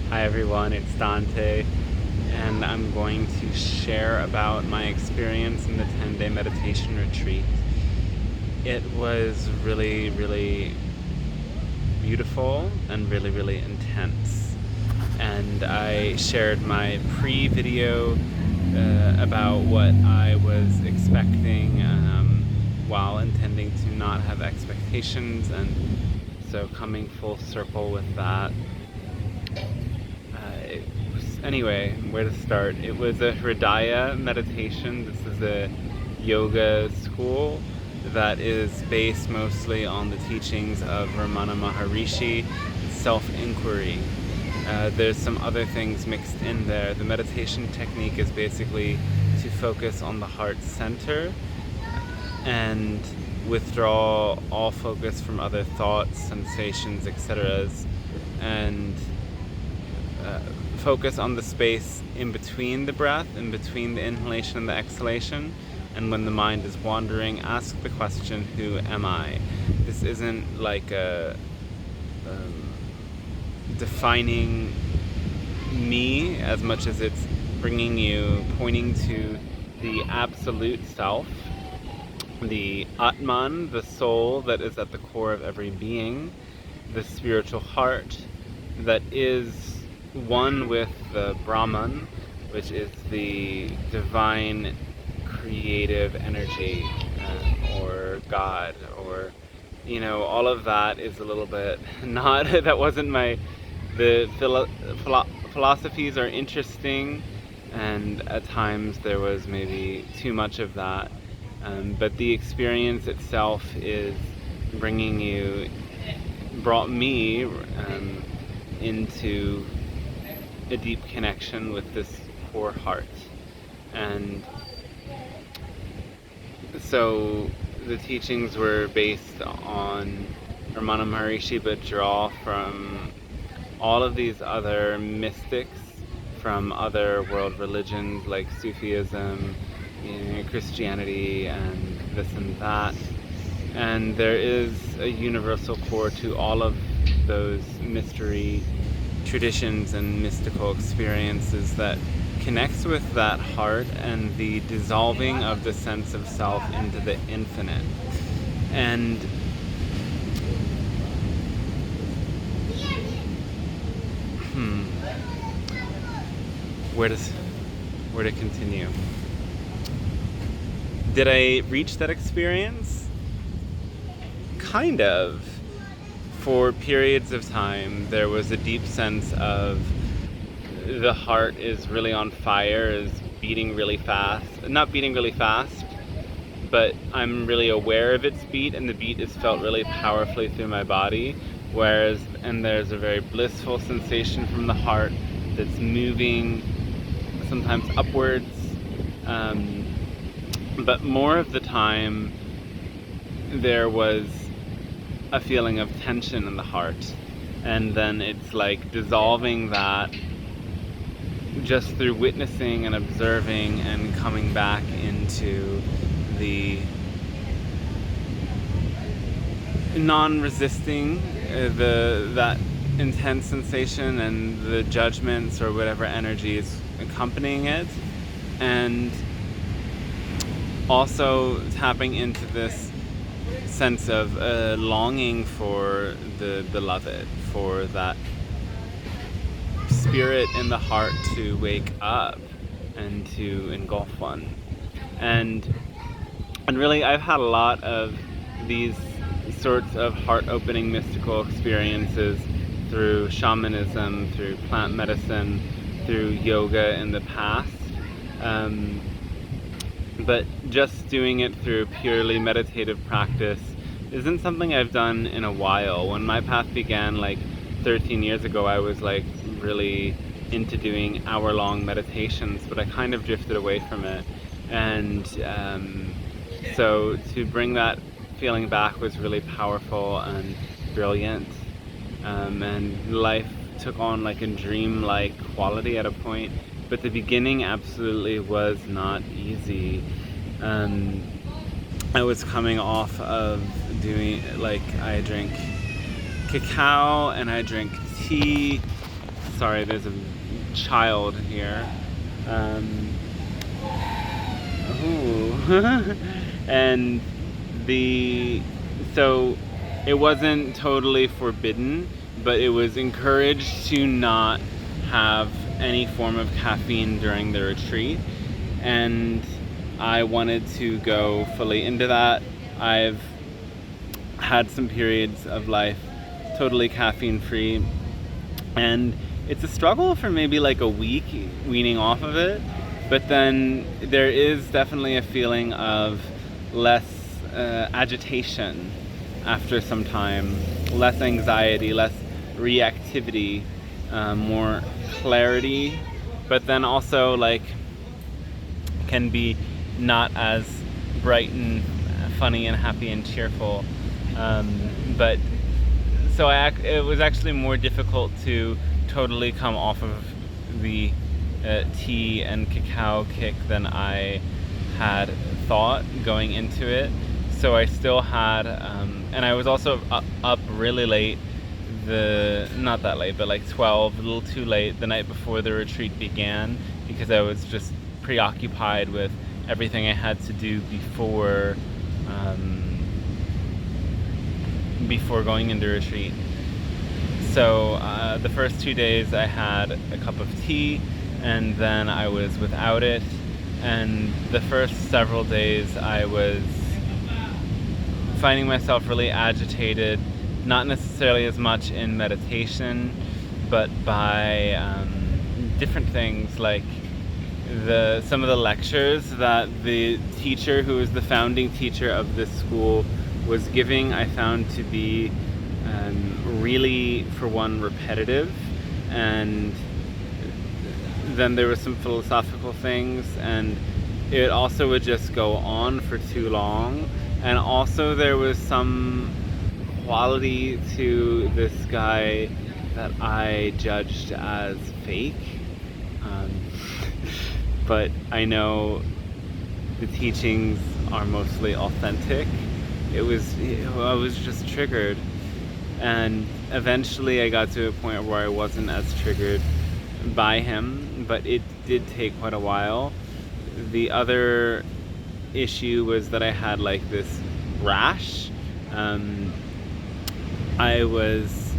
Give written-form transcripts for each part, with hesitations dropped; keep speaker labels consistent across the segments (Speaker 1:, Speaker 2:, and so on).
Speaker 1: Hi everyone, it's Dante, and I'm going to share about my experience in the 10-day meditation retreat. It was really, really beautiful and really, really intense. And I shared my pre-video about what I was expecting while intending to not have expectations, and so coming full circle with that. Anyway, where to start? It was a Hridaya meditation. This is a yoga school that is based mostly on the teachings of Ramana Maharishi, self-inquiry. There's some other things mixed in there. The meditation technique is basically to focus on the heart center and withdraw all focus from other thoughts, sensations, etc. and focus on the space in between the breath, in between the inhalation and the exhalation. And when the mind is wandering, ask the question, who am I? This isn't like a defining me as much as it's bringing you, pointing to the absolute self, the Atman, the soul that is at the core of every being, the spiritual heart that is one with the Brahman, which is the divine creative energy, or God, or, all of that is a little bit not, that wasn't the philosophies are interesting, and at times there was maybe too much of that, but the experience itself is brought me into a deep connection with this core heart. And so the teachings were based on Ramana Maharishi, but draw from all of these other mystics from other world religions like Sufism, Christianity, and this and that. And there is a universal core to all of those mystery traditions and mystical experiences that connects with that heart and the dissolving of the sense of self into the infinite. And where to continue? Did I reach that experience? Kind of. For periods of time, there was a deep sense of the heart is really on fire, is beating really fast. Not beating really fast, but I'm really aware of its beat, and the beat is felt really powerfully through my body. And there's a very blissful sensation from the heart that's moving, sometimes upwards, but more of the time there was a feeling of tension in the heart, and then it's like dissolving that just through witnessing and observing and coming back into the non-resisting that intense sensation and the judgments or whatever energy is accompanying it, and also tapping into this sense of longing for the beloved, for that spirit in the heart to wake up and to engulf one. And really, I've had a lot of these sorts of heart-opening mystical experiences through shamanism, through plant medicine, through yoga in the past. But just doing it through purely meditative practice isn't something I've done in a while. When my path began 13 years ago, I was really into doing hour-long meditations, but I kind of drifted away from it. And so to bring that feeling back was really powerful and brilliant. And life took on a dream-like quality at a point. But the beginning absolutely was not easy. I was coming off of I drink cacao and I drink tea sorry, there's a child here. And so it wasn't totally forbidden, but it was encouraged to not have any form of caffeine during the retreat. And I wanted to go fully into that. I've had some periods of life totally caffeine free, and it's a struggle for maybe like a week weaning off of it, but then there is definitely a feeling of less agitation after some time, less anxiety, less reactivity, more clarity, but then also like can be not as bright and funny and happy and cheerful. But so it was actually more difficult to totally come off of the tea and cacao kick than I had thought going into it. So I still had, and I was also up really late, not that late, but like 12, a little too late the night before the retreat began, because I was just preoccupied with everything I had to do before going into retreat. So the first 2 days I had a cup of tea, and then I was without it. And the first several days I was finding myself really agitated, not necessarily as much in meditation, but by different things, like some of the lectures that the teacher, who was the founding teacher of this school, was giving. I found to be really, for one, repetitive, and then there were some philosophical things, and it also would just go on for too long. And also there was some quality to this guy that I judged as fake, but I know the teachings are mostly authentic. I was just triggered, and eventually I got to a point where I wasn't as triggered by him, but it did take quite a while. The other issue was that I had like this rash. I was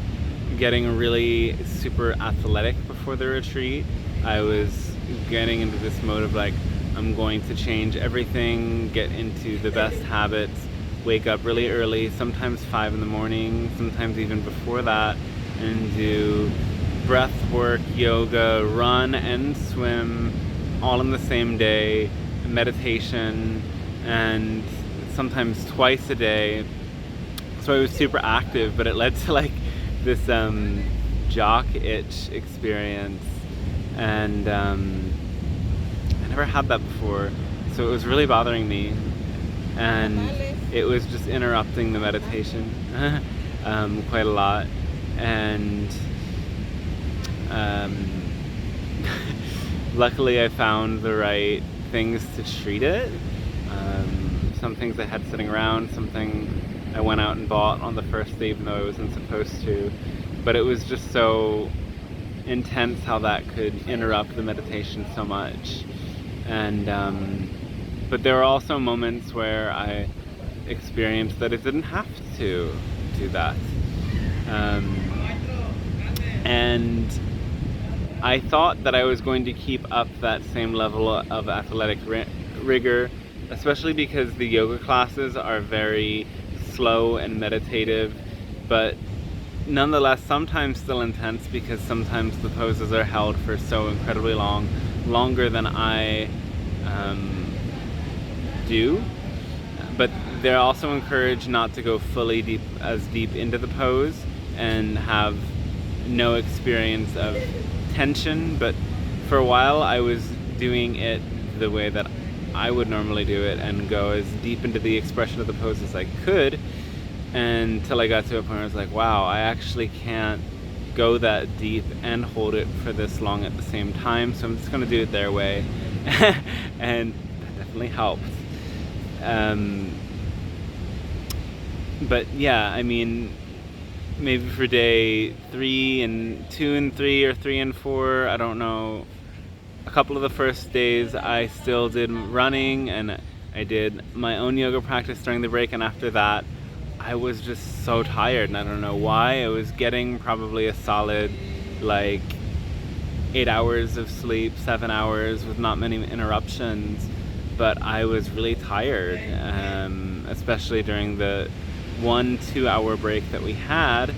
Speaker 1: getting really super athletic before the retreat. I was getting into this mode of like, I'm going to change everything, get into the best habits, wake up really early, sometimes 5 in the morning, sometimes even before that, and do breath work, yoga, run and swim all in the same day, meditation, and sometimes twice a day. So I was super active, but it led to like this jock itch experience, and I never had that before, so it was really bothering me, and it was just interrupting the meditation quite a lot. And luckily I found the right things to treat it. Some things I had sitting around, something I went out and bought on the first day even though I wasn't supposed to. But it was just so intense how that could interrupt the meditation so much. And but there were also moments where I experienced that it didn't have to do that. And I thought that I was going to keep up that same level of athletic rigor, especially because the yoga classes are very slow and meditative, but nonetheless sometimes still intense, because sometimes the poses are held for so incredibly long, longer than I do. But they're also encouraged not to go fully deep into the pose and have no experience of tension. But for a while I was doing it the way that I would normally do it and go as deep into the expression of the pose as I could, until I got to a point where I was like, wow, I actually can't go that deep and hold it for this long at the same time, so I'm just going to do it their way. And that definitely helped. But yeah, I mean, maybe for day 3 and 2 and 3 or 3 and 4, I don't know. A couple of the first days I still did running and I did my own yoga practice during the break, and after that I was just so tired and I don't know why. I was getting probably a solid like 8 hours of sleep, 7 hours with not many interruptions, but I was really tired, especially during the 1-2 hour break that we had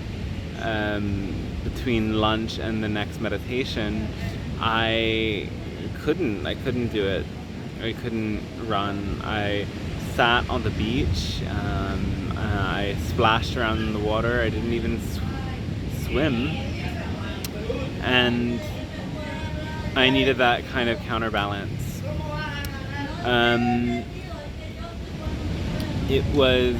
Speaker 1: between lunch and the next meditation. I couldn't do it. I couldn't run. I sat on the beach. I splashed around in the water. I didn't even swim. And I needed that kind of counterbalance. It was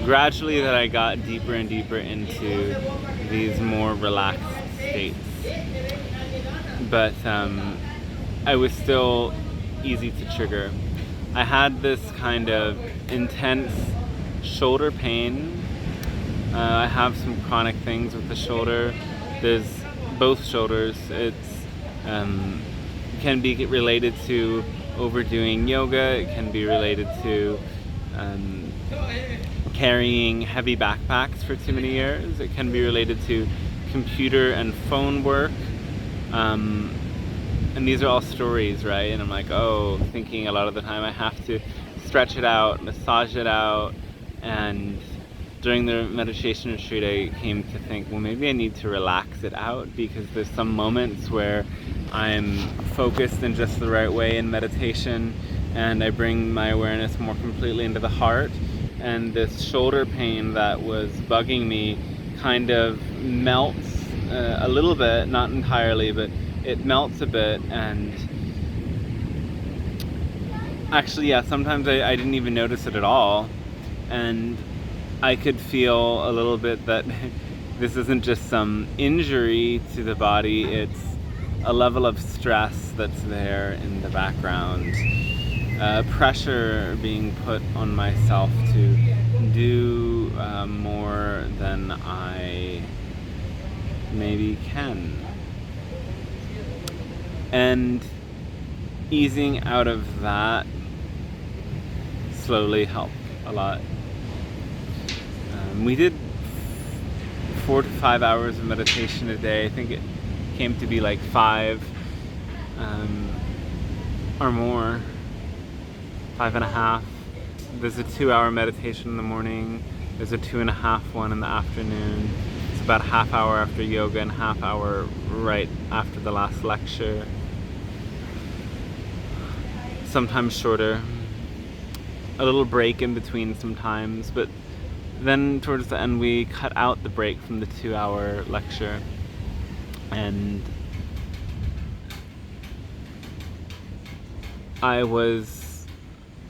Speaker 1: gradually that I got deeper and deeper into these more relaxed states. But I was still easy to trigger. I had this kind of intense shoulder pain. I have some chronic things with the shoulder. There's both shoulders. It's can be related to overdoing yoga. It can be related to carrying heavy backpacks for too many years. It can be related to computer and phone work. And these are all stories, right? And I'm like, oh, thinking a lot of the time I have to stretch it out, massage it out. And during the meditation retreat, I came to think, well, maybe I need to relax it out, because there's some moments where I'm focused in just the right way in meditation and I bring my awareness more completely into the heart. And this shoulder pain that was bugging me kind of melts a little bit, not entirely, but it melts a bit. And actually, yeah, sometimes I didn't even notice it at all. And I could feel a little bit that this isn't just some injury to the body, it's a level of stress that's there in the background. Pressure being put on myself to do more than I maybe can. And easing out of that slowly helped a lot. We did 4 to 5 hours of meditation a day. I think it came to be like 5 or more, 5.5. There's a 2-hour meditation in the morning. There's a 2.5 one in the afternoon. It's about a half hour after yoga and half hour right after the last lecture. Sometimes shorter. A little break in between sometimes, but then towards the end we cut out the break from the 2-hour lecture, and I was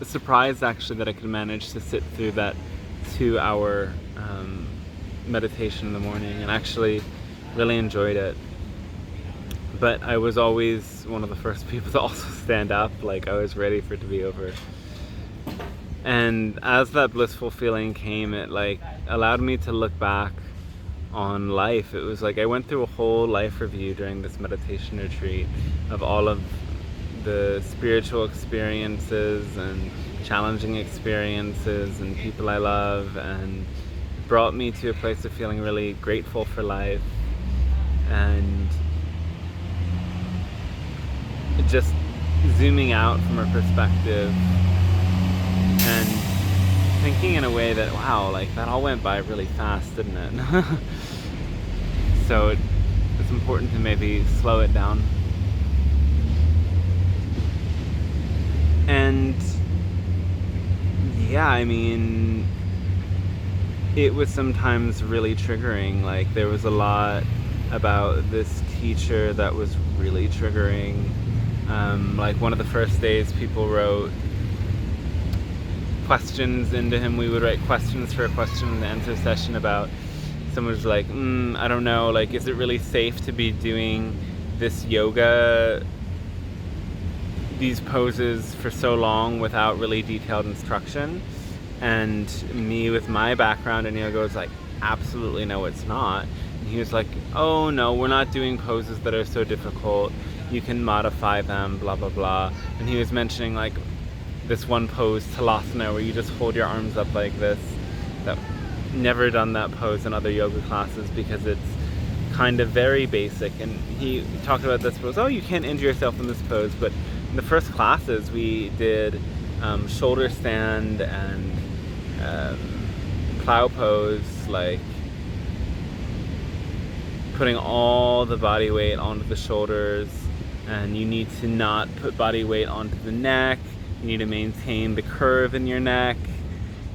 Speaker 1: surprised actually that I could manage to sit through that 2-hour meditation in the morning, and actually really enjoyed it. But I was always one of the first people to also stand up, like I was ready for it to be over. And as that blissful feeling came, it like allowed me to look back on life. It was like I went through a whole life review during this meditation retreat of all of the spiritual experiences and challenging experiences and people I love, and brought me to a place of feeling really grateful for life, and just zooming out from a perspective and thinking in a way that, wow, like that all went by really fast, didn't it? So it's important to maybe slow it down. And yeah, I mean, it was sometimes really triggering. Like there was a lot about this teacher that was really triggering. Like one of the first days people wrote questions into him. We would write questions for a question and answer session about, someone was like, I don't know, like, is it really safe to be doing this yoga, these poses for so long without really detailed instruction? And me with my background in yoga was like, absolutely no, it's not. And he was like, oh no, we're not doing poses that are so difficult. You can modify them, blah, blah, blah. And he was mentioning like this one pose, Talasana, where you just hold your arms up like this. That never done that pose in other yoga classes because it's kind of very basic. And he talked about this pose, oh, you can't injure yourself in this pose. But in the first classes we did shoulder stand and plow pose, like putting all the body weight onto the shoulders, and you need to not put body weight onto the neck. You need to maintain the curve in your neck.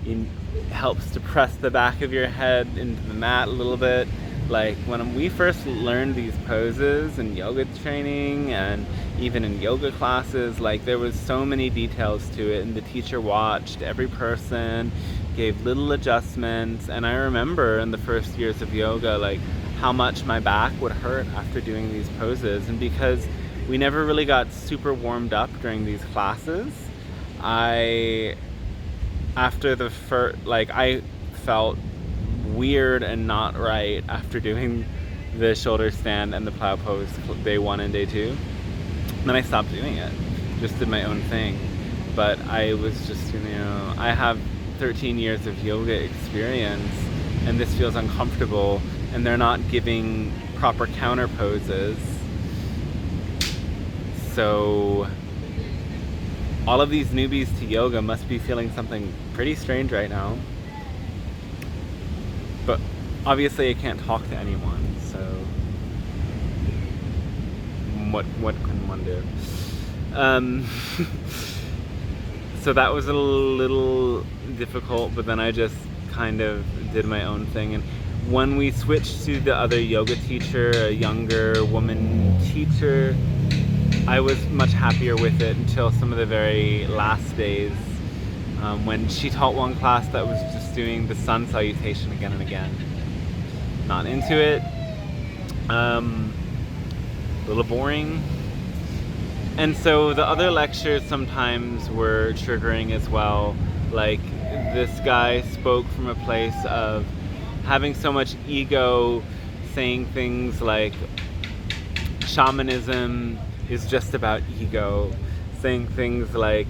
Speaker 1: It helps to press the back of your head into the mat a little bit. Like when we first learned these poses in yoga training and even in yoga classes, like there was so many details to it, and the teacher watched every person, gave little adjustments. And I remember in the first years of yoga, like how much my back would hurt after doing these poses. And because we never really got super warmed up during these classes, I felt weird and not right after doing the shoulder stand and the plow pose day 1 and day 2. Then I stopped doing it, just did my own thing. But I was just, I have 13 years of yoga experience, and this feels uncomfortable, and they're not giving proper counter poses. So all of these newbies to yoga must be feeling something pretty strange right now. But obviously I can't talk to anyone, so what can one do? So that was a little difficult, but then I just kind of did my own thing. And when we switched to the other yoga teacher, a younger woman teacher, I was much happier with it until some of the very last days, when she taught one class that was just doing the sun salutation again and again. Not into it. A little boring. And so the other lectures sometimes were triggering as well. Like this guy spoke from a place of having so much ego, saying things like shamanism is just about ego, saying things like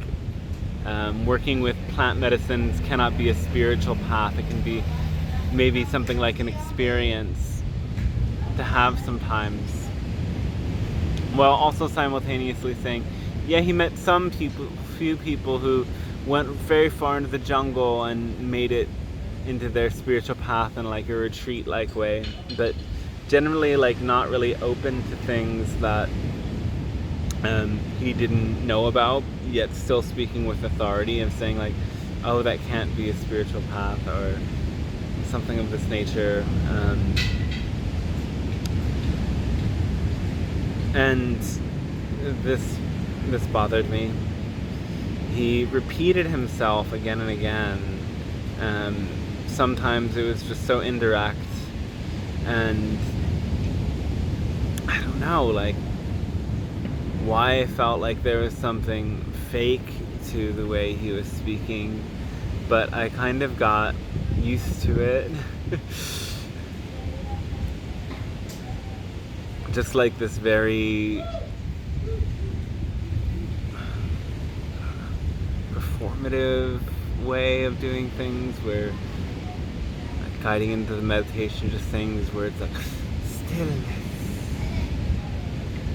Speaker 1: working with plant medicines cannot be a spiritual path. It can be maybe something like an experience to have sometimes, while also simultaneously saying, yeah, he met few people who went very far into the jungle and made it into their spiritual path in like a retreat-like way, but generally like not really open to things that he didn't know about, yet still speaking with authority and saying like, oh, that can't be a spiritual path or something of this nature. And this bothered me. He repeated himself again and again. Sometimes it was just so indirect, and I don't know, like why I felt like there was something fake to the way he was speaking, but I kind of got used to it. Just like this very performative way of doing things, where like guiding into the meditation, just saying these words like stillness,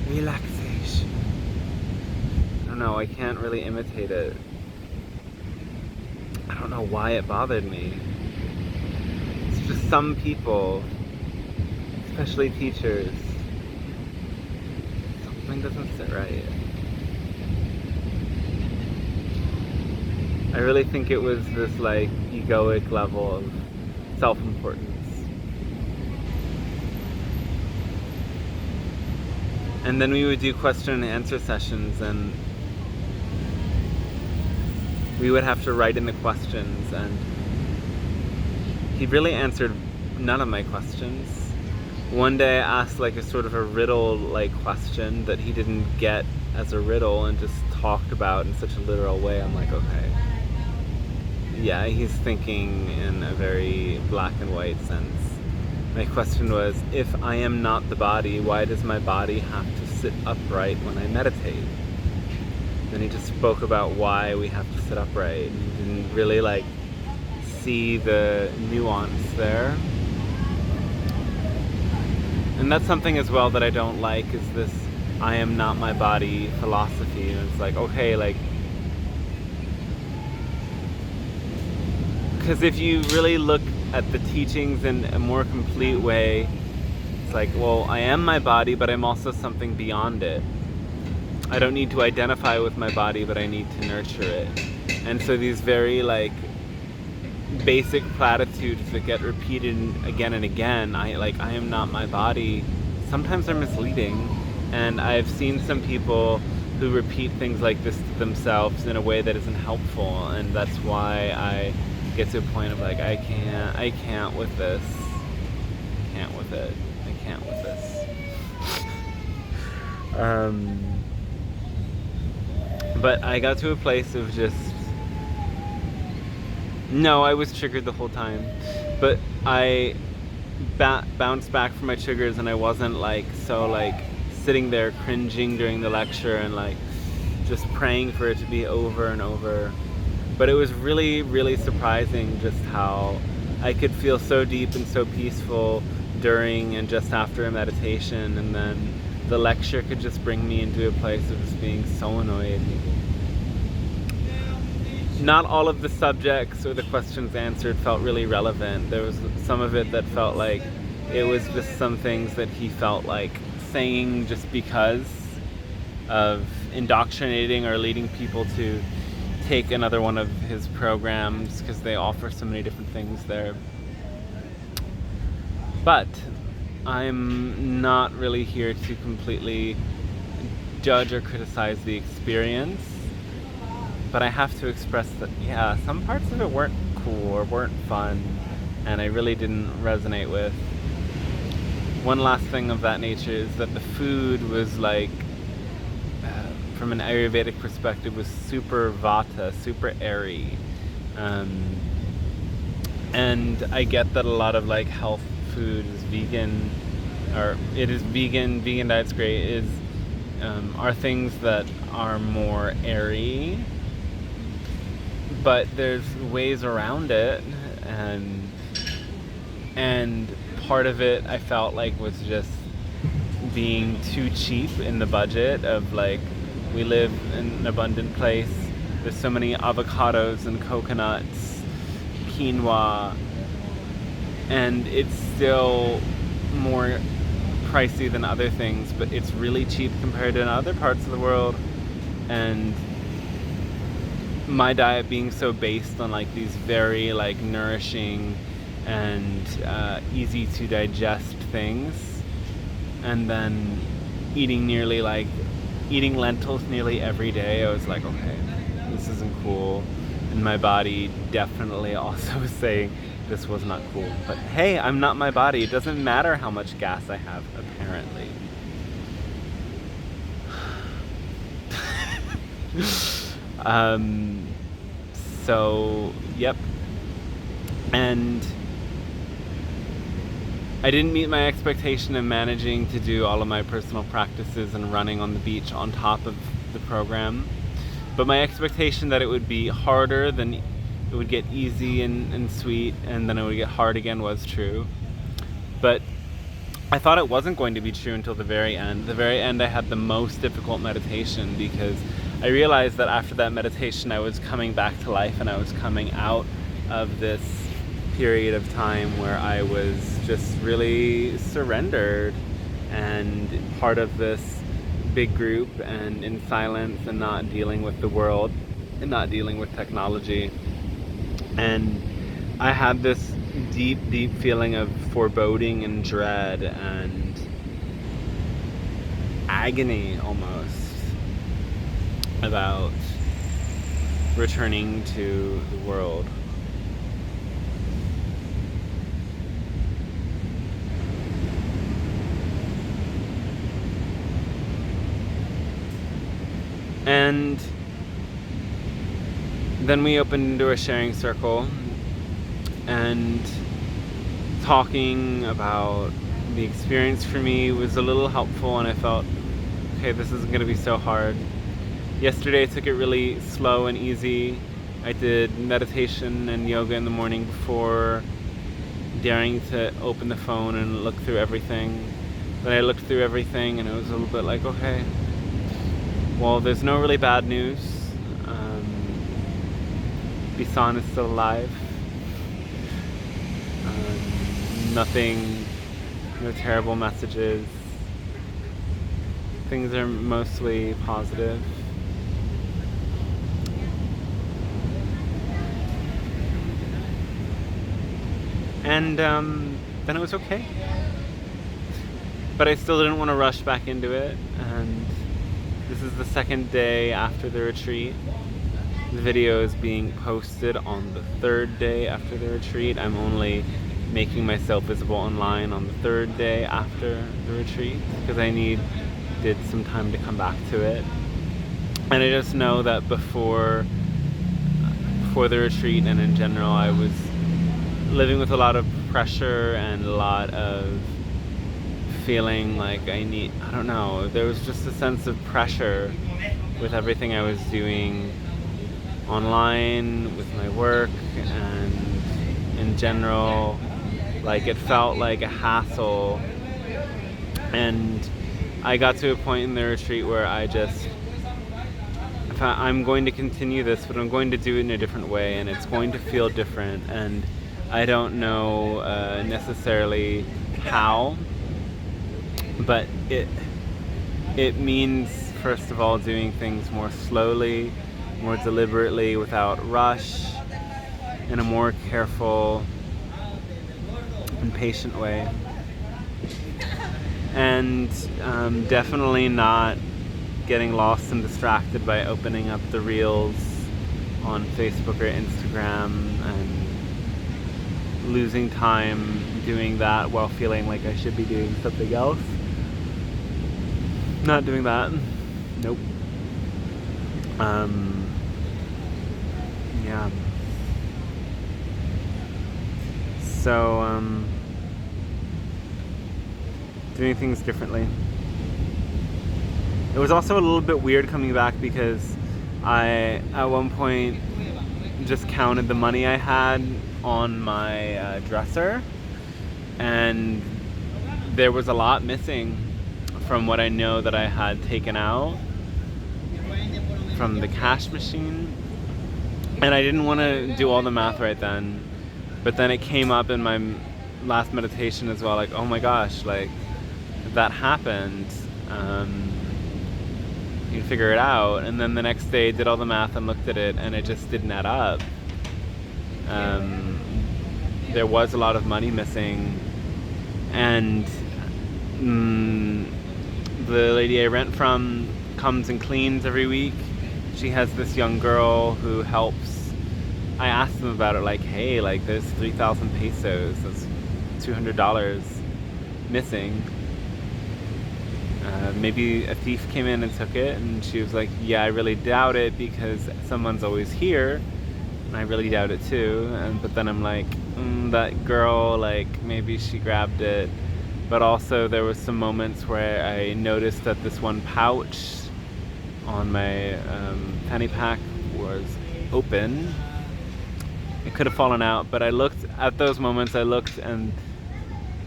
Speaker 1: relaxation. I don't know, I can't really imitate it. I don't know why it bothered me. It's just some people, especially teachers, something doesn't sit right. I really think it was this like egoic level of self-importance. And then we would do question and answer sessions, and we would have to write in the questions, and he really answered none of my questions. One day I asked like a sort of a riddle-like question that he didn't get as a riddle and just talked about in such a literal way. I'm like, okay. yeah, he's thinking in a very black and white sense. My question was, if I am not the body, why does my body have to sit upright when I meditate? Then he just spoke about why we have to sit upright. He didn't really like see the nuance there. And that's something as well that I don't like, is this I am not my body philosophy. And it's like, okay, like, because if you really look at the teachings in a more complete way, it's like, well, I am my body, but I'm also something beyond it. I don't need to identify with my body, but I need to nurture it. And so these very like basic platitudes that get repeated again and again, I am not my body, sometimes they're misleading. And I've seen some people who repeat things like this to themselves in a way that isn't helpful, and that's why I get to a point of like, I can't with this. I can't with it. I can't with this. But I got to a place of just, no, I was triggered the whole time, but I bounced back from my triggers, and I wasn't like so like sitting there cringing during the lecture and like just praying for it to be over and over. But it was really, really surprising just how I could feel so deep and so peaceful during and just after a meditation, and then the lecture could just bring me into a place of just being so annoyed. Not all of the subjects or the questions answered felt really relevant. There was some of it that felt like it was just some things that he felt like saying just because of indoctrinating or leading people to take another one of his programs, because they offer so many different things there. But I'm not really here to completely judge or criticize the experience, but I have to express that, yeah, some parts of it weren't cool or weren't fun, and I really didn't resonate with. One last thing of that nature is that the food was like, from an Ayurvedic perspective, was super vata, super airy. And I get that a lot of like health food is vegan, or it is vegan diet's great, are things that are more airy, but there's ways around it, and part of it I felt like was just being too cheap in the budget of like, we live in an abundant place, there's so many avocados and coconuts, quinoa, and it's still more pricey than other things, but it's really cheap compared to other parts of the world. And my diet being so based on like these very like nourishing and easy to digest things, and then eating lentils nearly every day, I was like, okay, this isn't cool. And my body definitely also was saying this was not cool. But hey, I'm not my body. It doesn't matter how much gas I have, apparently. So, yep. And I didn't meet my expectation of managing to do all of my personal practices and running on the beach on top of the program. But my expectation that it would be harder, than it would get easy and sweet, and then it would get hard again, was true. But I thought it wasn't going to be true until the very end. The very end, I had the most difficult meditation, because I realized that after that meditation, I was coming back to life, and I was coming out of this period of time where I was just really surrendered and part of this big group and in silence and not dealing with the world and not dealing with technology. And I had this deep, deep feeling of foreboding and dread and agony almost about returning to the world. And Then we opened into a sharing circle and talking about the experience for me was a little helpful, and I felt, okay, this isn't going to be so hard. Yesterday I took it really slow and easy. I did meditation and yoga in the morning before daring to open the phone and look through everything. Then I looked through everything and it was a little bit like, okay, well, there's no really bad news. Vipassana is still alive. Nothing, no terrible messages. Things are mostly positive. And then it was okay. But I still didn't want to rush back into it. And this is the second day after the retreat. The video is being posted on the third day after the retreat. I'm only making myself visible online on the third day after the retreat because I needed some time to come back to it. And I just know that before the retreat and in general, I was living with a lot of pressure and a lot of feeling like I don't know, there was just a sense of pressure with everything I was doing online, with my work, and in general. Like, it felt like a hassle. And I got to a point in the retreat where I thought, I'm going to continue this, but I'm going to do it in a different way, and it's going to feel different. And I don't know necessarily how, but it means, first of all, doing things more slowly, more deliberately, without rush, in a more careful and patient way. And definitely not getting lost and distracted by opening up the reels on Facebook or Instagram and losing time doing that while feeling like I should be doing something else. Not doing that. Nope. Yeah. So, doing things differently. It was also a little bit weird coming back because I, at one point, just counted the money I had on my dresser, and there was a lot missing from what I know that I had taken out from the cash machine. And I didn't want to do all the math right then, but then it came up in my last meditation as well, like, oh my gosh, like, that happened. You can figure it out. And then the next day I did all the math and looked at it, and it just didn't add up. There was a lot of money missing, and the lady I rent from comes and cleans every week. She has this young girl who helps. I asked them about it, like, hey, like, there's 3,000 pesos, that's $200 missing. Maybe a thief came in and took it. And she was like, yeah, I really doubt it because someone's always here. And I really doubt it too. But then I'm like, that girl, like, maybe she grabbed it. But also there was some moments where I noticed that this one pouch on my fanny pack was open. It could have fallen out, but I looked at those moments. And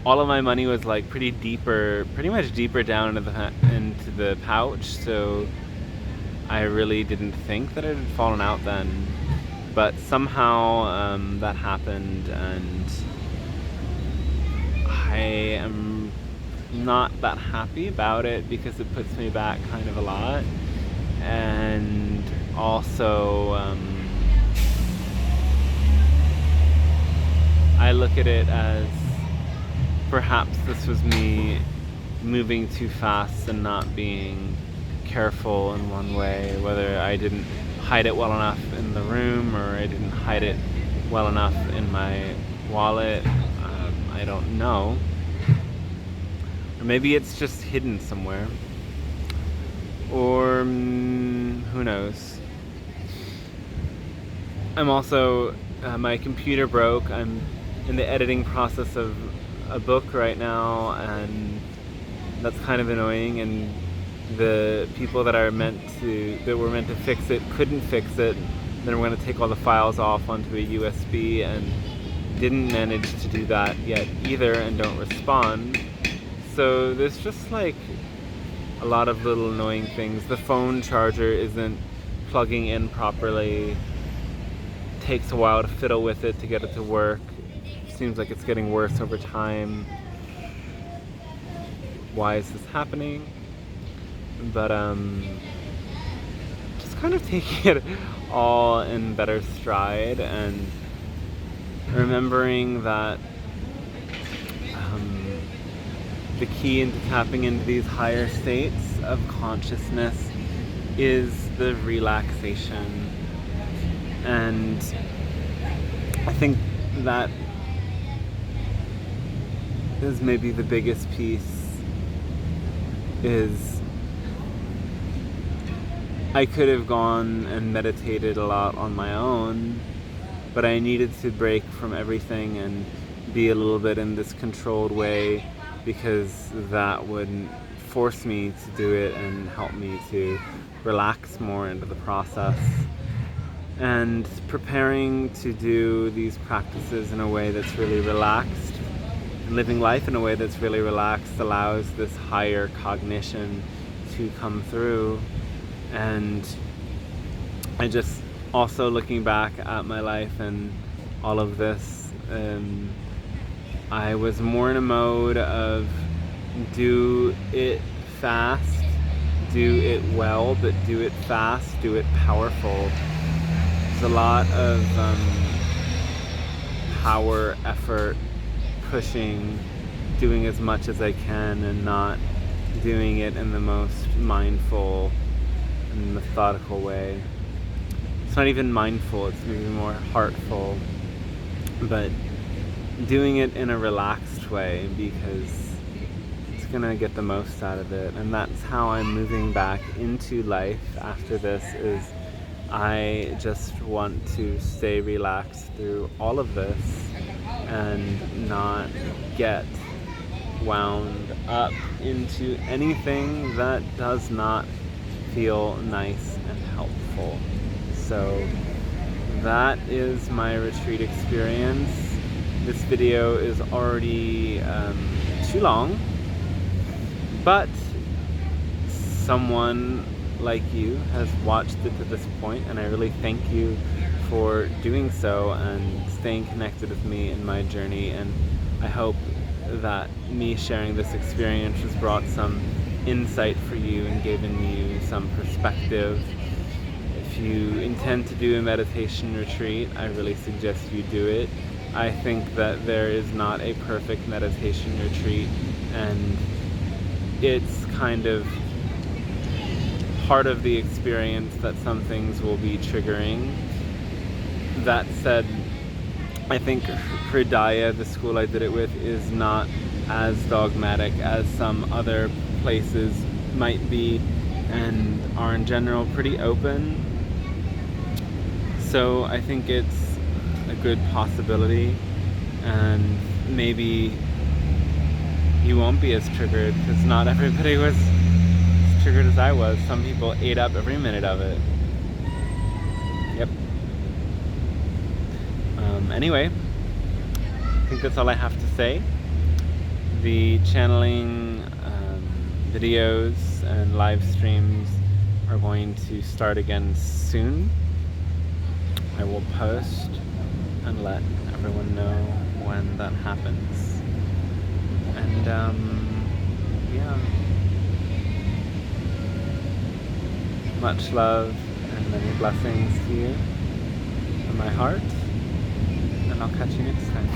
Speaker 1: all of my money was like pretty much deeper down into the pouch. So I really didn't think that it had fallen out then. But somehow that happened, and I am not that happy about it because it puts me back kind of a lot. And also, I look at it as perhaps this was me moving too fast and not being careful in one way, whether I didn't hide it well enough in the room or I didn't hide it well enough in my wallet. I don't know. Or maybe it's just hidden somewhere. Or who knows. I'm also, my computer broke. I'm in the editing process of a book right now, and that's kind of annoying, and the people that were meant to fix it couldn't fix it. Then we're going to take all the files off onto a USB, and didn't manage to do that yet either, and don't respond. So there's just like a lot of little annoying things. The phone charger isn't plugging in properly. Takes a while to fiddle with it to get it to work. Seems like it's getting worse over time. Why is this happening? But just kind of taking it all in better stride, and remembering that the key into tapping into these higher states of consciousness is the relaxation. And I think that is maybe the biggest piece. Is I could have gone and meditated a lot on my own, but I needed to break from everything and be a little bit in this controlled way, because that would force me to do it and help me to relax more into the process. And preparing to do these practices in a way that's really relaxed, and living life in a way that's really relaxed, allows this higher cognition to come through. And I just, also looking back at my life and all of this, I was more in a mode of do it fast, do it well, but do it fast, do it powerful. There's a lot of power, effort, pushing, doing as much as I can, and not doing it in the most mindful and methodical way. It's not even mindful, it's maybe more heartful, but doing it in a relaxed way, because it's gonna get the most out of it. And that's how I'm moving back into life after this, is I just want to stay relaxed through all of this and not get wound up into anything that does not feel nice and helpful. So that is my retreat experience. This video is already too long, but someone like you has watched it to this point, and I really thank you for doing so and staying connected with me in my journey. And I hope that me sharing this experience has brought some insight for you and given you some perspective. If you intend to do a meditation retreat, I really suggest you do it. I think that there is not a perfect meditation retreat, and it's kind of part of the experience that some things will be triggering. That said, I think Hridaya, the school I did it with, is not as dogmatic as some other places might be, and are in general pretty open. So I think it's a good possibility, and maybe you won't be as triggered, because not everybody was as triggered as I was. Some people ate up every minute of it. Yep. Anyway, I think that's all I have to say. The channeling videos and live streams are going to start again soon. I will post and let everyone know when that happens. And yeah, much love and many blessings to you from my heart, and I'll catch you next time.